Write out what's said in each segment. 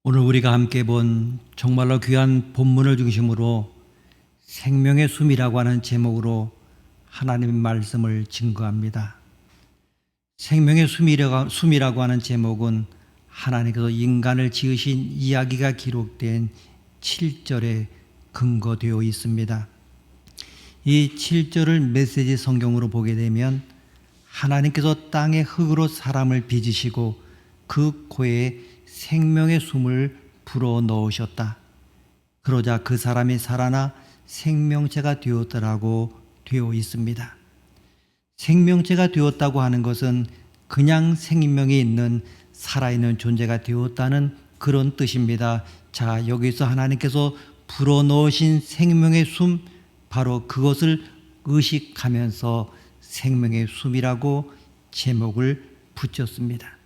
오늘 우리가 함께 본 정말로 귀한 본문을 중심으로 생명의 숨이라고 하는 제목으로 하나님의 말씀을 증거합니다. 생명의 숨이라고 하는 제목은 하나님께서 인간을 지으신 이야기가 기록된 7절에 근거되어 있습니다. 이 7절을 메시지 성경으로 보게 되면 하나님께서 땅의 흙으로 사람을 빚으시고 그 코에 생명의 숨을 불어 넣으셨다. 그러자 그 사람이 살아나 생명체가 되었더라고 되어 있습니다. 생명체가 되었다고 하는 것은 그냥 생명이 있는 살아있는 존재가 되었다는 그런 뜻입니다. 자, 여기서 하나님께서 불어 넣으신 생명의 숨, 바로 그것을 의식하면서 생명의 숨이라고 제목을 붙였습니다.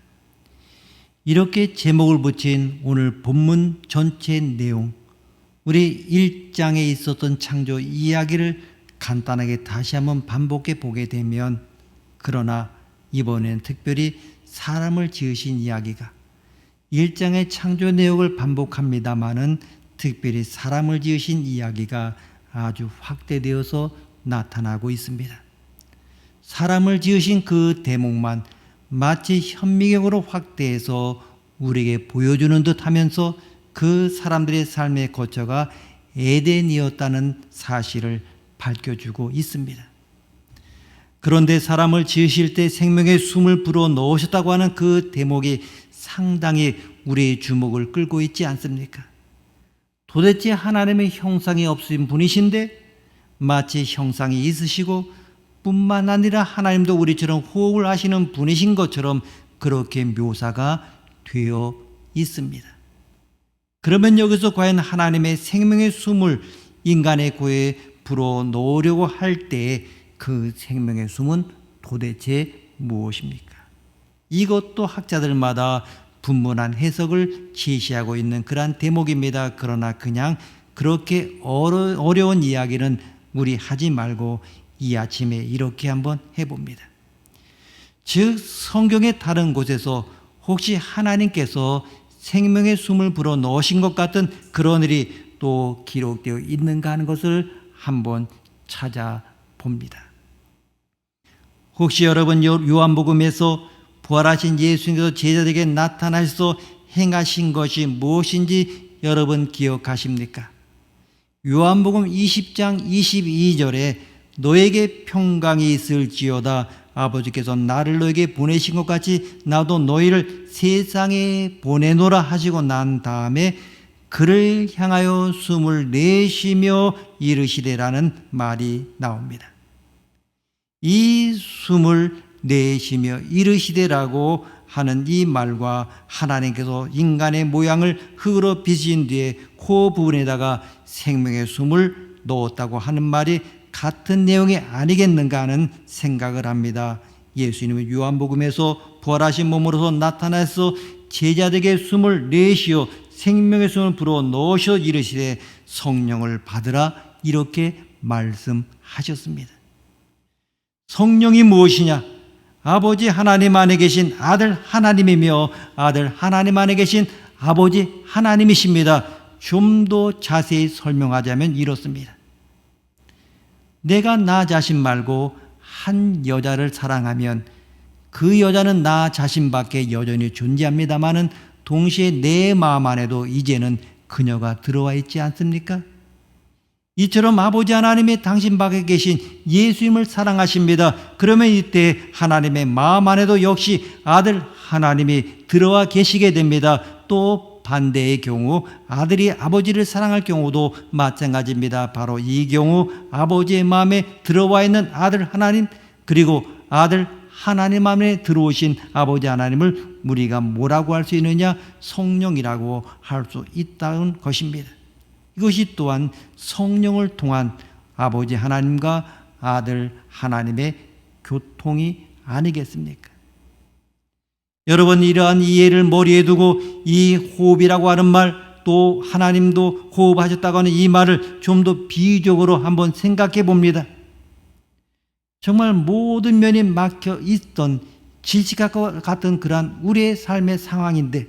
이렇게 제목을 붙인 오늘 본문 전체 내용, 우리 1장에 있었던 창조 이야기를 간단하게 다시 한번 반복해 보게 되면, 그러나 이번엔 특별히 사람을 지으신 이야기가 1장의 창조 내용을 반복합니다마는 특별히 사람을 지으신 이야기가 아주 확대되어서 나타나고 있습니다. 사람을 지으신 그 대목만 마치 현미경으로 확대해서 우리에게 보여주는 듯 하면서 그 사람들의 삶의 거처가 에덴이었다는 사실을 밝혀주고 있습니다. 그런데 사람을 지으실 때 생명의 숨을 불어 넣으셨다고 하는 그 대목이 상당히 우리의 주목을 끌고 있지 않습니까? 도대체 하나님의 형상이 없으신 분이신데 마치 형상이 있으시고 뿐만 아니라 하나님도 우리처럼 호흡을 하시는 분이신 것처럼 그렇게 묘사가 되어 있습니다. 그러면 여기서 과연 하나님의 생명의 숨을 인간의 코에 불어 넣으려고 할 때 그 생명의 숨은 도대체 무엇입니까? 이것도 학자들마다 분분한 해석을 제시하고 있는 그러한 대목입니다. 그러나 그냥 그렇게 어려운 이야기는 우리 하지 말고 이 아침에 이렇게 한번 해봅니다. 즉, 성경의 다른 곳에서 혹시 하나님께서 생명의 숨을 불어 넣으신 것 같은 그런 일이 또 기록되어 있는가 하는 것을 한번 찾아봅니다. 혹시 여러분 요한복음에서 부활하신 예수님께서 제자들에게 나타나셔서 행하신 것이 무엇인지 여러분 기억하십니까? 요한복음 20장 22절에 너에게 평강이 있을지어다, 아버지께서 나를 너에게 보내신 것 같이 나도 너희를 세상에 보내노라 하시고 난 다음에 그를 향하여 숨을 내쉬며 이르시되라는 말이 나옵니다. 이 숨을 내쉬며 이르시되라고 하는 이 말과 하나님께서 인간의 모양을 흙으로 빚으신 뒤에 코 부분에다가 생명의 숨을 넣었다고 하는 말이 같은 내용이 아니겠는가 하는 생각을 합니다. 예수님은 요한복음에서 부활하신 몸으로서 나타나서 제자들에게 숨을 내쉬어 생명의 숨을 불어 넣으셔 이르시되 성령을 받으라 이렇게 말씀하셨습니다. 성령이 무엇이냐? 아버지 하나님 안에 계신 아들 하나님이며 아들 하나님 안에 계신 아버지 하나님이십니다. 좀 더 자세히 설명하자면 이렇습니다. 내가 나 자신 말고 한 여자를 사랑하면 그 여자는 나 자신밖에 여전히 존재합니다마는 동시에 내 마음 안에도 이제는 그녀가 들어와 있지 않습니까? 이처럼 아버지 하나님이 당신 밖에 계신 예수님을 사랑하십니다. 그러면 이때 하나님의 마음 안에도 역시 아들 하나님이 들어와 계시게 됩니다. 또 반대의 경우 아들이 아버지를 사랑할 경우도 마찬가지입니다. 바로 이 경우 아버지의 마음에 들어와 있는 아들 하나님, 그리고 아들 하나님 안에 들어오신 아버지 하나님을 우리가 뭐라고 할 수 있느냐? 성령이라고 할 수 있다는 것입니다. 이것이 또한 성령을 통한 아버지 하나님과 아들 하나님의 교통이 아니겠습니까? 여러분, 이러한 이해를 머리에 두고 이 호흡이라고 하는 말, 또 하나님도 호흡하셨다고 하는 이 말을 좀 더 비유적으로 한번 생각해 봅니다. 정말 모든 면이 막혀 있던 질식과 같은 그러한 우리의 삶의 상황인데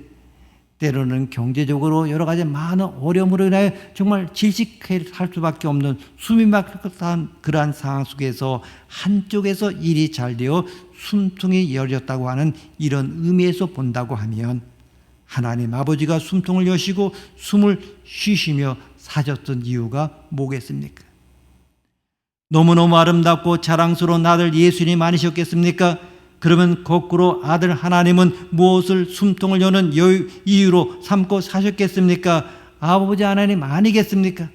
때로는 경제적으로 여러 가지 많은 어려움으로 인하여 정말 질식할 수밖에 없는 숨이 막힌 그러한 상황 속에서 한쪽에서 일이 잘 되어 숨통이 열렸다고 하는 이런 의미에서 본다고 하면 하나님 아버지가 숨통을 여시고 숨을 쉬시며 사셨던 이유가 뭐겠습니까? 너무너무 아름답고 자랑스러운 아들 예수님 아니셨겠습니까? 그러면 거꾸로 아들 하나님은 무엇을 숨통을 여는 이유로 삼고 사셨겠습니까? 아버지 하나님 아니겠습니까?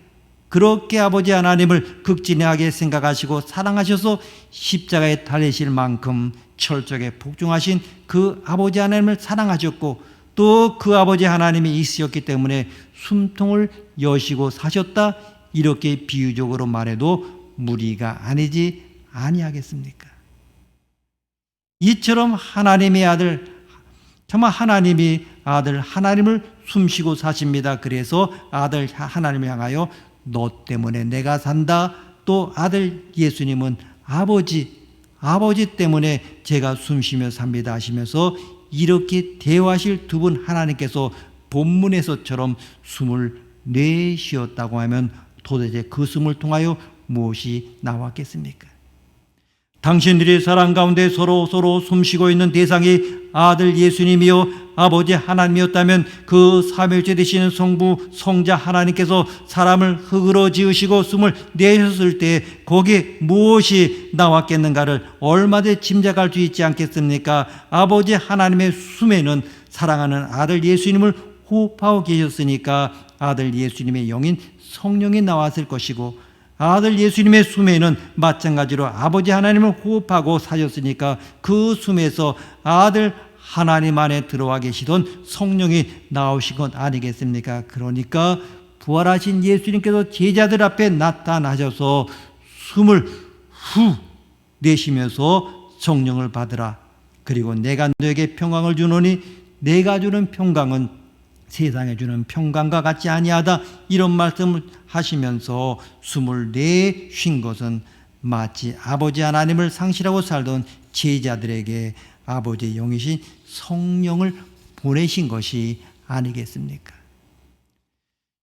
그렇게 아버지 하나님을 극진하게 생각하시고 사랑하셔서 십자가에 달리실 만큼 철저하게 복종하신 그 아버지 하나님을 사랑하셨고 또 그 아버지 하나님이 있으셨기 때문에 숨통을 여시고 사셨다, 이렇게 비유적으로 말해도 무리가 아니지 아니하겠습니까? 이처럼 하나님의 아들, 정말 하나님이 아들 하나님을 숨쉬고 사십니다. 그래서 아들 하나님을 향하여 너 때문에 내가 산다. 또 아들 예수님은 아버지 때문에 제가 숨쉬며 삽니다 하시면서 이렇게 대화하실 두 분 하나님께서 본문에서처럼 숨을 내쉬었다고 하면 도대체 그 숨을 통하여 무엇이 나왔겠습니까? 당신들이 사랑 가운데 서로 숨쉬고 있는 대상이 아들 예수님이요 아버지 하나님이었다면 그 삼위일체 되시는 성부 성자 하나님께서 사람을 흙으로 지으시고 숨을 내셨을 때 거기에 무엇이 나왔겠는가를 얼마든지 짐작할 수 있지 않겠습니까? 아버지 하나님의 숨에는 사랑하는 아들 예수님을 호흡하고 계셨으니까 아들 예수님의 영인 성령이 나왔을 것이고, 아들 예수님의 숨에는 마찬가지로 아버지 하나님을 호흡하고 사셨으니까 그 숨에서 아들 하나님 안에 들어와 계시던 성령이 나오신 것 아니겠습니까? 그러니까 부활하신 예수님께서 제자들 앞에 나타나셔서 숨을 후 내쉬면서 성령을 받으라. 그리고 내가 너에게 평강을 주노니 내가 주는 평강은 세상에 주는 평강과 같지 아니하다, 이런 말씀을 하시면서 숨을 내쉰 것은 마치 아버지 하나님을 상실하고 살던 제자들에게 아버지의 영이신 성령을 보내신 것이 아니겠습니까?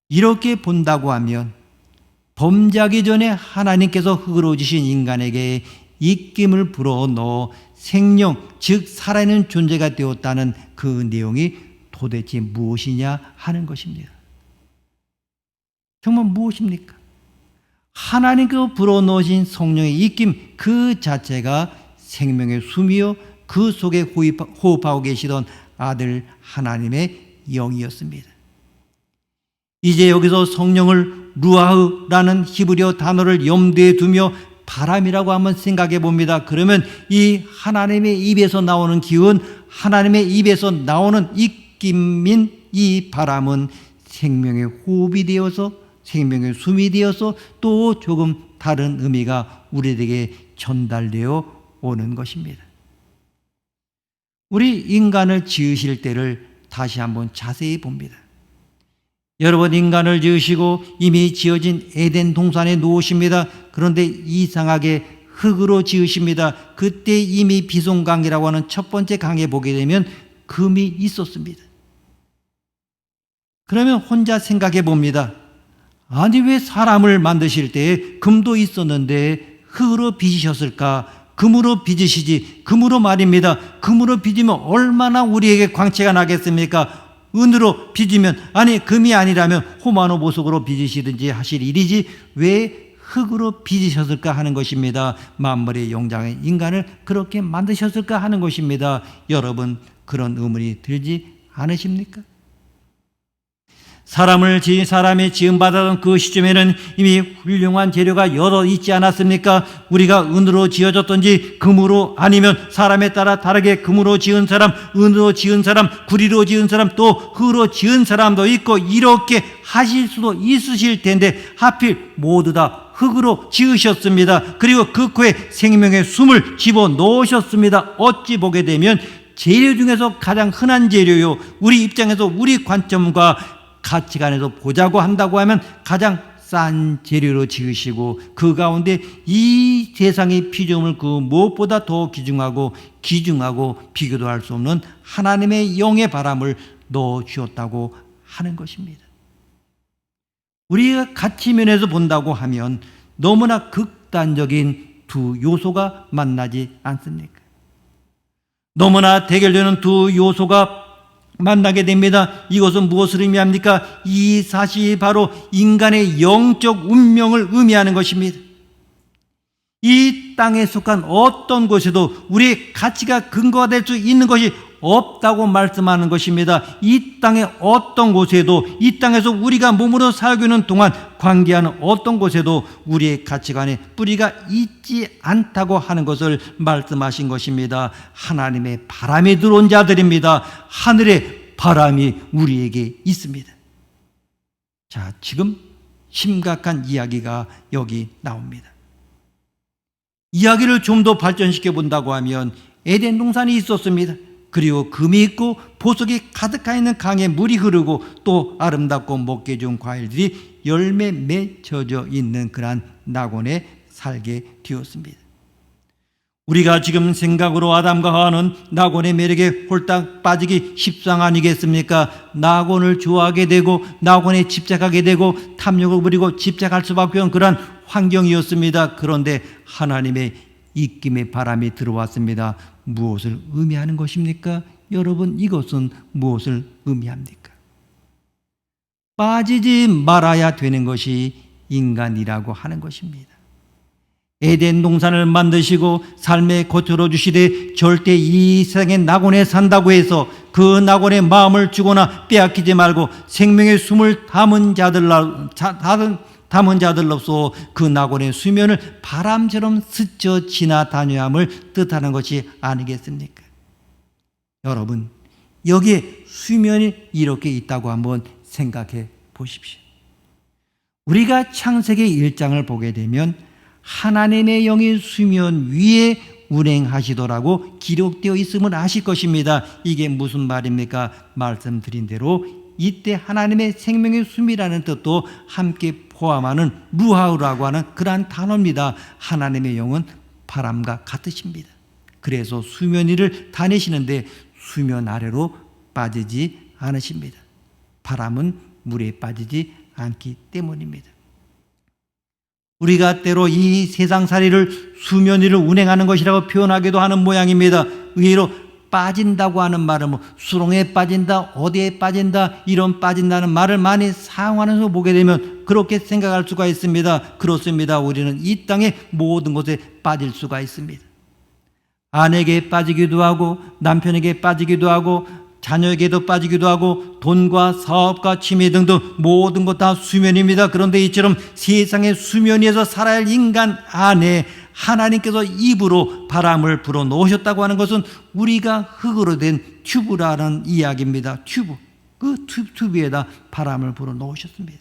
이렇게 본다고 하면 범죄하기 전에 하나님께서 흙으로 지신 인간에게 입김을 불어넣어 생명, 즉 살아있는 존재가 되었다는 그 내용이 도대체 무엇이냐 하는 것입니다. 정말 무엇입니까? 하나님께서 불어넣으신 성령의 입김 그 자체가 생명의 숨이요 그 속에 호흡하고 계시던 아들 하나님의 영이었습니다. 이제 여기서 성령을 루아흐라는 히브리어 단어를 염두에 두며 바람이라고 한번 생각해 봅니다. 그러면 이 하나님의 입에서 나오는 기운, 하나님의 입에서 나오는 입김인 이 바람은 생명의 호흡이 되어서 생명의 숨이 되어서 또 조금 다른 의미가 우리에게 전달되어 오는 것입니다. 우리 인간을 지으실 때를 다시 한번 자세히 봅니다. 여러분, 인간을 지으시고 이미 지어진 에덴 동산에 놓으십니다. 그런데 이상하게 흙으로 지으십니다. 그때 이미 비송강이라고 하는 첫 번째 강에 보게 되면 금이 있었습니다. 그러면 혼자 생각해 봅니다. 아니, 왜 사람을 만드실 때 금도 있었는데 흙으로 빚으셨을까? 금으로 빚으시지. 금으로 말입니다. 금으로 빚으면 얼마나 우리에게 광채가 나겠습니까? 은으로 빚으면, 아니 금이 아니라면 호마노 보석으로 빚으시든지 하실 일이지 왜 흙으로 빚으셨을까 하는 것입니다. 만물의 영장의 인간을 그렇게 만드셨을까 하는 것입니다. 여러분, 그런 의문이 들지 않으십니까? 사람이 지음받았던 그 시점에는 이미 훌륭한 재료가 여러 있지 않았습니까? 우리가 은으로 지어졌던지 금으로, 아니면 사람에 따라 다르게 금으로 지은 사람, 은으로 지은 사람, 구리로 지은 사람, 또 흙으로 지은 사람도 있고 이렇게 하실 수도 있으실 텐데 하필 모두 다 흙으로 지으셨습니다. 그리고 그 코에 생명의 숨을 집어넣으셨습니다. 어찌 보게 되면 재료 중에서 가장 흔한 재료요, 우리 입장에서 우리 관점과 가치관에서 보자고 한다고 하면 가장 싼 재료로 지으시고 그 가운데 이 세상의 피조물 그 무엇보다 더 귀중하고 비교도 할 수 없는 하나님의 영의 바람을 넣어 주었다고 하는 것입니다. 우리가 가치 면에서 본다고 하면 너무나 극단적인 두 요소가 만나지 않습니까? 너무나 대결되는 두 요소가 만나게 됩니다. 이것은 무엇을 의미합니까? 이 사실이 바로 인간의 영적 운명을 의미하는 것입니다. 이 땅에 속한 어떤 곳에도 우리의 가치가 근거가 될 수 있는 것이 없다고 말씀하는 것입니다. 이 땅의 어떤 곳에도, 이 땅에서 우리가 몸으로 살고 있는 동안 관계하는 어떤 곳에도 우리의 가치관에 뿌리가 있지 않다고 하는 것을 말씀하신 것입니다. 하나님의 바람이 들어온 자들입니다. 하늘의 바람이 우리에게 있습니다. 자, 지금 심각한 이야기가 여기 나옵니다. 이야기를 좀 더 발전시켜 본다고 하면 에덴 동산이 있었습니다. 그리고 금이 있고 보석이 가득하 있는 강에 물이 흐르고 또 아름답고 먹기 좋은 과일들이 열매 맺혀져 있는 그러한 낙원에 살게 되었습니다. 우리가 지금 생각으로 아담과 하와는 낙원의 매력에 홀딱 빠지기 십상 아니겠습니까? 낙원을 좋아하게 되고 낙원에 집착하게 되고 탐욕을 부리고 집착할 수밖에 없는 그러한 환경이었습니다. 그런데 하나님의 입김의 바람이 들어왔습니다. 무엇을 의미하는 것입니까? 여러분, 이것은 무엇을 의미합니까? 빠지지 말아야 되는 것이 인간이라고 하는 것입니다. 에덴 동산을 만드시고 삶의 고초로 주시되 절대 이 세상의 낙원에 산다고 해서 그 낙원의 마음을 주거나 빼앗기지 말고 생명의 숨을 담은 자들로서 그 낙원의 수면을 바람처럼 스쳐 지나다녀야 함을 뜻하는 것이 아니겠습니까? 여러분, 여기에 수면이 이렇게 있다고 한번 생각해 보십시오. 우리가 창세기 1장을 보게 되면 하나님의 영이 수면 위에 운행하시더라고 기록되어 있음을 아실 것입니다. 이게 무슨 말입니까? 말씀드린 대로 이때 하나님의 생명의 숨이라는 뜻도 함께 포함하는 루하우라고 하는 그러한 단어입니다. 하나님의 영은 바람과 같으십니다. 그래서 수면 위를 다니시는데 수면 아래로 빠지지 않으십니다. 바람은 물에 빠지지 않기 때문입니다. 우리가 때로 이 세상살이를 수면 위를 운행하는 것이라고 표현하기도 하는 모양입니다. 의외로 빠진다고 하는 말은 수렁에 빠진다, 어디에 빠진다, 이런 빠진다는 말을 많이 사용하면서 보게 되면 그렇게 생각할 수가 있습니다. 그렇습니다. 우리는 이 땅의 모든 곳에 빠질 수가 있습니다. 아내에게 빠지기도 하고 남편에게 빠지기도 하고 자녀에게도 빠지기도 하고 돈과 사업과 취미 등등 모든 것 다 수면입니다. 그런데 이처럼 세상의 수면 위에서 살아야 할 인간 안에 하나님께서 입으로 바람을 불어 넣으셨다고 하는 것은 우리가 흙으로 된 튜브라는 이야기입니다. 튜브. 그 튜브에다 바람을 불어 넣으셨습니다.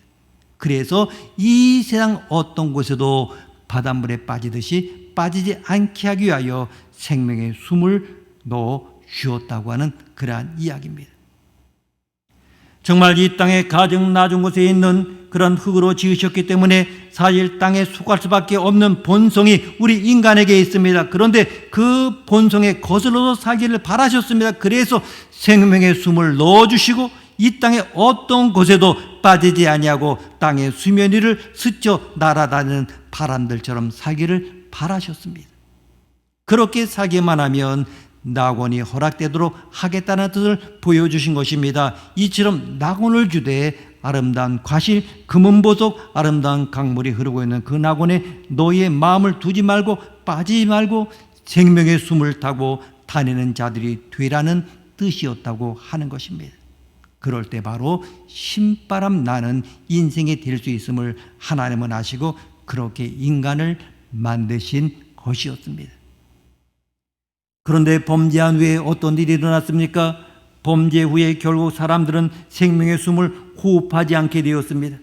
그래서 이 세상 어떤 곳에도 바닷물에 빠지듯이 빠지지 않게 하기 위하여 생명의 숨을 넣어 주었다고 하는 그러한 이야기입니다. 정말 이 땅의 가장 낮은 곳에 있는 그런 흙으로 지으셨기 때문에 사실 땅에 속할 수밖에 없는 본성이 우리 인간에게 있습니다. 그런데 그 본성에 거슬러서 살기를 바라셨습니다. 그래서 생명의 숨을 넣어주시고 이 땅의 어떤 곳에도 빠지지 아니하고 땅의 수면 위를 스쳐 날아다니는 바람들처럼 살기를 바라셨습니다. 그렇게 살기만 하면 낙원이 허락되도록 하겠다는 뜻을 보여주신 것입니다. 이처럼 낙원을 주되 아름다운 과실, 금은보석, 아름다운 강물이 흐르고 있는 그 낙원에 너희의 마음을 두지 말고 빠지지 말고 생명의 숨을 타고 다니는 자들이 되라는 뜻이었다고 하는 것입니다. 그럴 때 바로 신바람 나는 인생이 될 수 있음을 하나님은 아시고 그렇게 인간을 만드신 것이었습니다. 그런데 범죄한 후에 어떤 일이 일어났습니까? 범죄 후에 결국 사람들은 생명의 숨을 호흡하지 않게 되었습니다.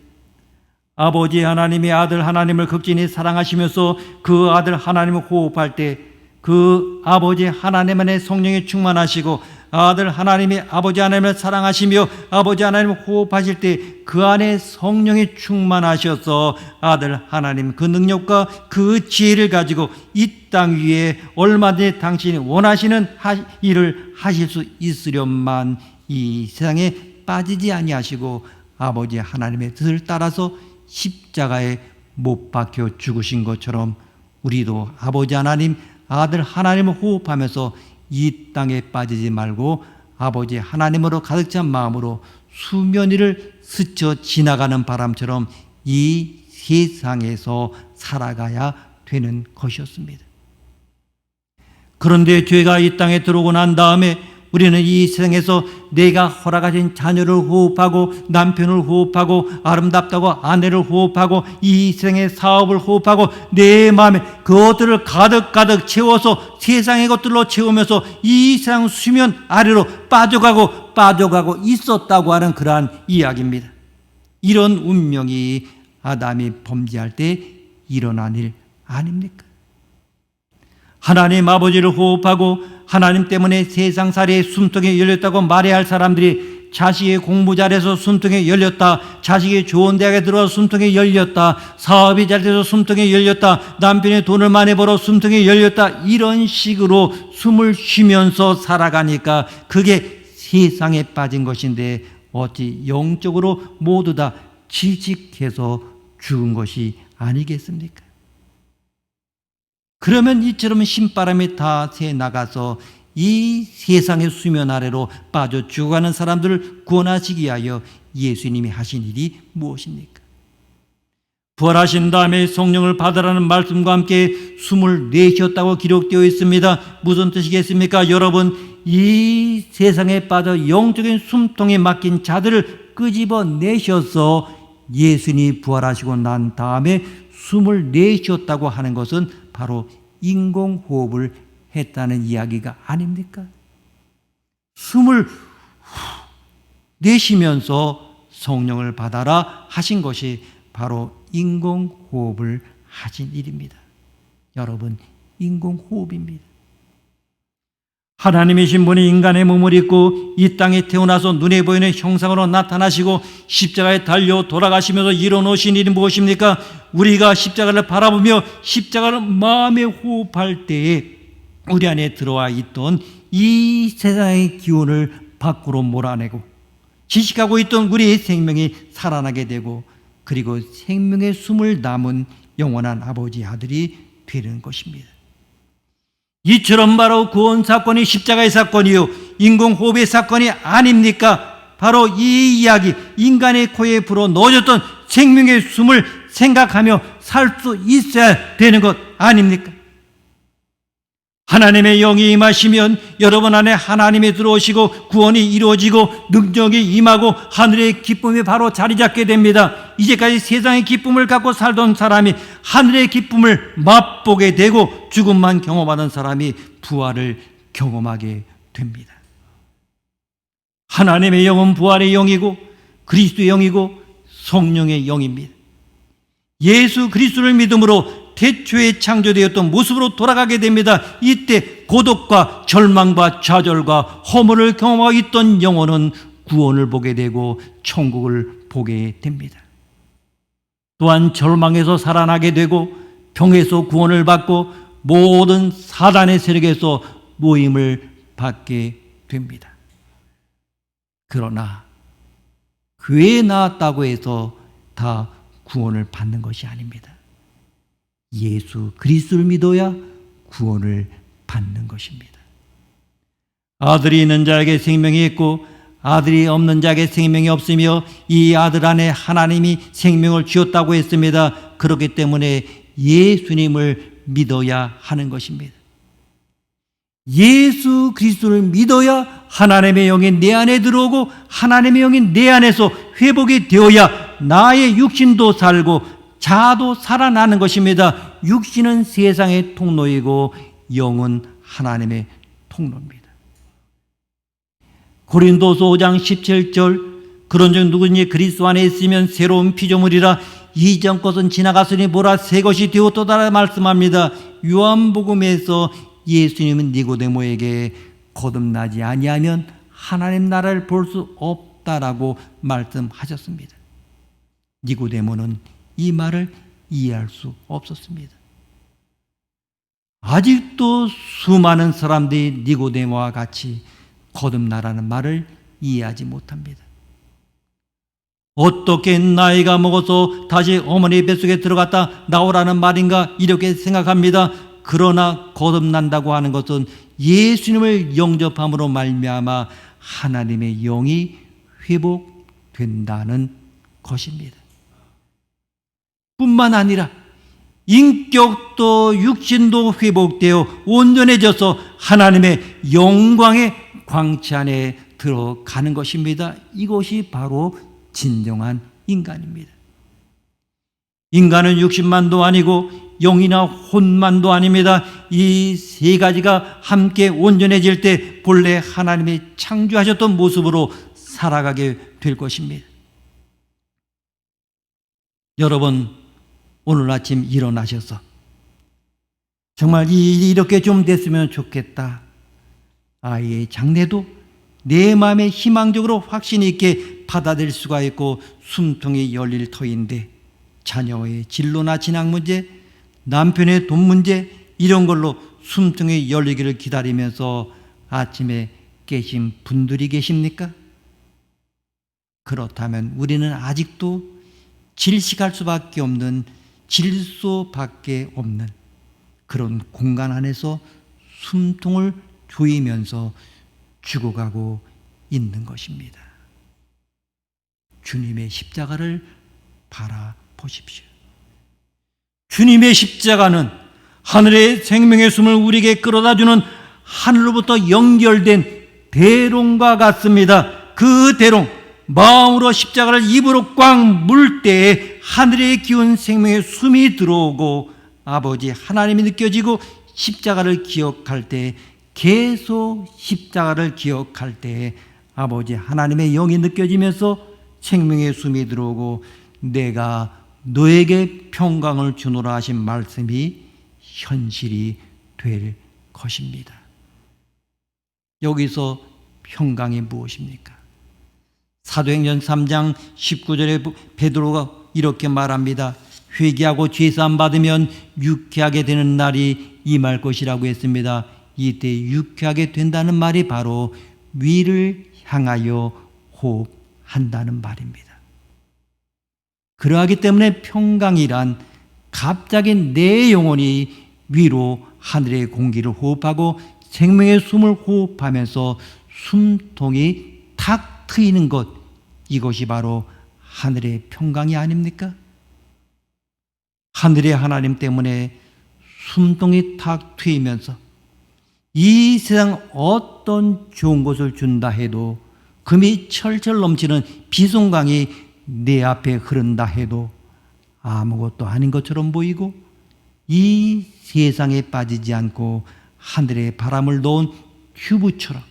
아버지 하나님의 아들 하나님을 극진히 사랑하시면서 그 아들 하나님을 호흡할 때 그 아버지 하나님 안에 성령이 충만하시고 아들 하나님의 아버지 하나님을 사랑하시며 아버지 하나님을 호흡하실 때 그 안에 성령이 충만하셔서 아들 하나님 그 능력과 그 지혜를 가지고 이 땅 위에 얼마든지 당신이 원하시는 일을 하실 수 있으련만 이 세상에 빠지지 아니하시고 아버지 하나님의 뜻을 따라서 십자가에 못 박혀 죽으신 것처럼 우리도 아버지 하나님, 아들 하나님을 호흡하면서 이 땅에 빠지지 말고 아버지 하나님으로 가득 찬 마음으로 수면 위를 스쳐 지나가는 바람처럼 이 세상에서 살아가야 되는 것이었습니다. 그런데 죄가 이 땅에 들어오고 난 다음에 우리는 이 세상에서 내가 허락하신 자녀를 호흡하고 남편을 호흡하고 아름답다고 아내를 호흡하고 이 세상의 사업을 호흡하고 내 마음에 그것들을 가득 채워서 세상의 것들로 채우면서 이 세상 수면 아래로 빠져가고 있었다고 하는 그러한 이야기입니다. 이런 운명이 아담이 범죄할 때 일어난 일 아닙니까? 하나님 아버지를 호흡하고 하나님 때문에 세상살이의 숨통이 열렸다고 말해야 할 사람들이 자식이 공부 잘해서 숨통이 열렸다, 자식이 좋은 대학에 들어서 숨통이 열렸다, 사업이 잘 돼서 숨통이 열렸다, 남편이 돈을 많이 벌어 숨통이 열렸다, 이런 식으로 숨을 쉬면서 살아가니까 그게 세상에 빠진 것인데 어찌 영적으로 모두 다 질직해서 죽은 것이 아니겠습니까? 그러면 이처럼 신바람이 다 새 나가서 이 세상의 수면 아래로 빠져 죽어가는 사람들을 구원하시기 위하여 예수님이 하신 일이 무엇입니까? 부활하신 다음에 성령을 받으라는 말씀과 함께 숨을 내쉬었다고 기록되어 있습니다. 무슨 뜻이겠습니까? 여러분, 이 세상에 빠져 영적인 숨통에 막힌 자들을 끄집어 내셔서 예수님이 부활하시고 난 다음에 숨을 내쉬었다고 하는 것은 바로 인공호흡을 했다는 이야기가 아닙니까? 숨을 내쉬면서 성령을 받아라 하신 것이 바로 인공호흡을 하신 일입니다. 여러분, 인공호흡입니다. 하나님이신 분이 인간의 몸을 입고 이 땅에 태어나서 눈에 보이는 형상으로 나타나시고 십자가에 달려 돌아가시면서 이뤄놓으신 일이 무엇입니까? 우리가 십자가를 바라보며 십자가를 마음에 호흡할 때에 우리 안에 들어와 있던 이 세상의 기운을 밖으로 몰아내고 지식하고 있던 우리의 생명이 살아나게 되고 그리고 생명의 숨을 담은 영원한 아버지 아들이 되는 것입니다. 이처럼 바로 구원 사건이 십자가의 사건이요 인공호흡의 사건이 아닙니까? 바로 이 이야기, 인간의 코에 불어 넣어졌던 생명의 숨을 생각하며 살 수 있어야 되는 것 아닙니까? 하나님의 영이 임하시면 여러분 안에 하나님이 들어오시고 구원이 이루어지고 능력이 임하고 하늘의 기쁨이 바로 자리 잡게 됩니다. 이제까지 세상의 기쁨을 갖고 살던 사람이 하늘의 기쁨을 맛보게 되고 죽음만 경험하던 사람이 부활을 경험하게 됩니다. 하나님의 영은 부활의 영이고 그리스도의 영이고 성령의 영입니다. 예수 그리스도를 믿음으로 태초에 창조되었던 모습으로 돌아가게 됩니다. 이때 고독과 절망과 좌절과 허물을 경험하고 있던 영혼은 구원을 보게 되고 천국을 보게 됩니다. 또한 절망에서 살아나게 되고 병에서 구원을 받고 모든 사단의 세력에서 모임을 받게 됩니다. 그러나 교회에 나왔다고 해서 다 구원을 받는 것이 아닙니다. 예수 그리스도를 믿어야 구원을 받는 것입니다. 아들이 있는 자에게 생명이 있고 아들이 없는 자에게 생명이 없으며 이 아들 안에 하나님이 생명을 주었다고 했습니다. 그렇기 때문에 예수님을 믿어야 하는 것입니다. 예수 그리스도를 믿어야 하나님의 영이 내 안에 들어오고 하나님의 영이 내 안에서 회복이 되어야 나의 육신도 살고 자아도 살아나는 것입니다. 육신은 세상의 통로이고 영은 하나님의 통로입니다. 고린도서 5장 17절 그런즉 누구든지 그리스도 안에 있으면 새로운 피조물이라 이전 것은 지나갔으니 보라 새 것이 되었도다 말씀합니다. 요한복음에서 예수님은 니고데모에게 거듭나지 아니하면 하나님 나라를 볼 수 없다라고 말씀하셨습니다. 니고데모는 이 말을 이해할 수 없었습니다. 아직도 수많은 사람들이 니고데모와 같이 거듭나라는 말을 이해하지 못합니다. 어떻게 나이가 먹어서 다시 어머니 뱃속에 들어갔다 나오라는 말인가 이렇게 생각합니다. 그러나 거듭난다고 하는 것은 예수님을 영접함으로 말미암아 하나님의 영이 회복된다는 것입니다. 뿐만 아니라 인격도 육신도 회복되어 온전해져서 하나님의 영광의 광채 안에 들어가는 것입니다. 이것이 바로 진정한 인간입니다. 인간은 육신만도 아니고 영이나 혼만도 아닙니다. 이 세 가지가 함께 온전해질 때 본래 하나님이 창조하셨던 모습으로 살아가게 될 것입니다. 여러분, 오늘 아침 일어나셔서 정말 이렇게 좀 됐으면 좋겠다. 아이의 장래도 내 마음에 희망적으로 확신 있게 받아들일 수가 있고 숨통이 열릴 터인데 자녀의 진로나 진학 문제, 남편의 돈 문제 이런 걸로 숨통이 열리기를 기다리면서 아침에 깨신 분들이 계십니까? 그렇다면 우리는 아직도 질식할 수밖에 없는 질소밖에 없는 그런 공간 안에서 숨통을 조이면서 죽어가고 있는 것입니다. 주님의 십자가를 바라보십시오. 주님의 십자가는 하늘의 생명의 숨을 우리에게 끌어다주는 하늘로부터 연결된 대롱과 같습니다. 그 대롱, 마음으로 십자가를 입으로 꽉 물 때에 하늘의 기운 생명의 숨이 들어오고 아버지 하나님이 느껴지고 십자가를 기억할 때 계속 십자가를 기억할 때 아버지 하나님의 영이 느껴지면서 생명의 숨이 들어오고 내가 너에게 평강을 주노라 하신 말씀이 현실이 될 것입니다. 여기서 평강이 무엇입니까? 사도행전 3장 19절에 베드로가 이렇게 말합니다. 회개하고 죄사함 받으면 유쾌하게 되는 날이 임할 것이라고 했습니다. 이때 유쾌하게 된다는 말이 바로 위를 향하여 호흡한다는 말입니다. 그러하기 때문에 평강이란 갑자기 내 영혼이 위로 하늘의 공기를 호흡하고 생명의 숨을 호흡하면서 숨통이 탁 트이는 것, 이것이 바로 하늘의 평강이 아닙니까? 하늘의 하나님 때문에 숨통이 탁 트이면서 이 세상 어떤 좋은 것을 준다 해도 금이 철철 넘치는 비송강이 내 앞에 흐른다 해도 아무것도 아닌 것처럼 보이고 이 세상에 빠지지 않고 하늘에 바람을 넣은 튜브처럼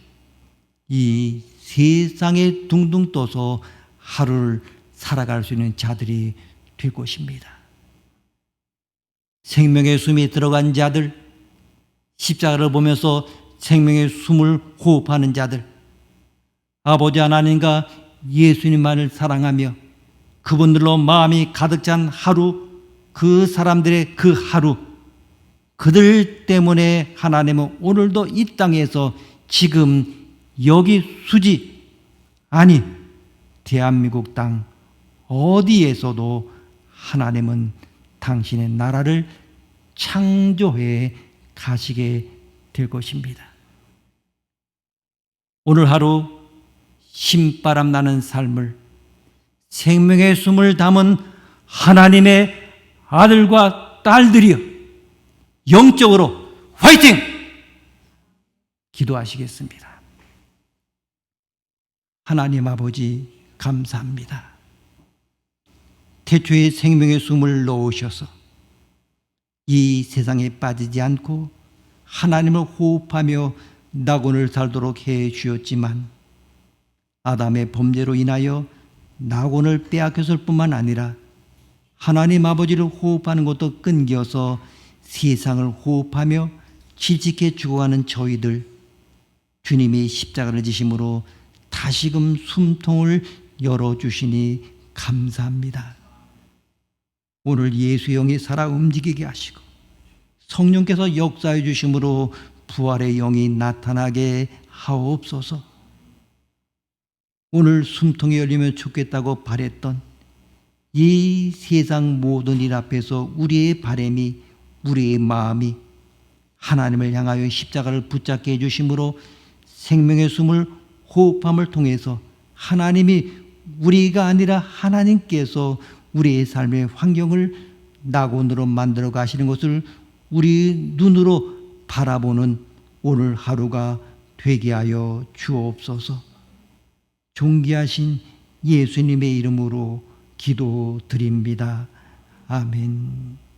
이 세상에 둥둥 떠서 하루를 살아갈 수 있는 자들이 될 것입니다. 생명의 숨이 들어간 자들, 십자가를 보면서 생명의 숨을 호흡하는 자들, 아버지 하나님과 예수님만을 사랑하며 그분들로 마음이 가득 찬 하루, 그 사람들의 그 하루, 그들 때문에 하나님은 오늘도 이 땅에서 지금 여기 수지, 아니 대한민국 땅 어디에서도 하나님은 당신의 나라를 창조해 가시게 될 것입니다. 오늘 하루 신바람 나는 삶을 생명의 숨을 담은 하나님의 아들과 딸들이여 영적으로 화이팅! 기도하시겠습니다. 하나님 아버지 감사합니다. 태초에 생명의 숨을 넣으셔서 이 세상에 빠지지 않고 하나님을 호흡하며 낙원을 살도록 해 주었지만 아담의 범죄로 인하여 낙원을 빼앗겼을 뿐만 아니라 하나님 아버지를 호흡하는 것도 끊겨서 세상을 호흡하며 질직해 죽어가는 저희들, 주님이 십자가를 지심으로 다시금 숨통을 열어주시니 감사합니다. 오늘 예수의 영이 살아 움직이게 하시고 성령께서 역사해 주심으로 부활의 영이 나타나게 하옵소서. 오늘 숨통이 열리면 좋겠다고 바랬던 이 세상 모든 일 앞에서 우리의 바람이, 우리의 마음이 하나님을 향하여 십자가를 붙잡게 해주심으로 생명의 숨을 호흡함을 통해서 하나님이, 우리가 아니라 하나님께서 우리의 삶의 환경을 낙원으로 만들어 가시는 것을 우리 눈으로 바라보는 오늘 하루가 되게 하여 주옵소서. 존귀하신 예수님의 이름으로 기도드립니다. 아멘.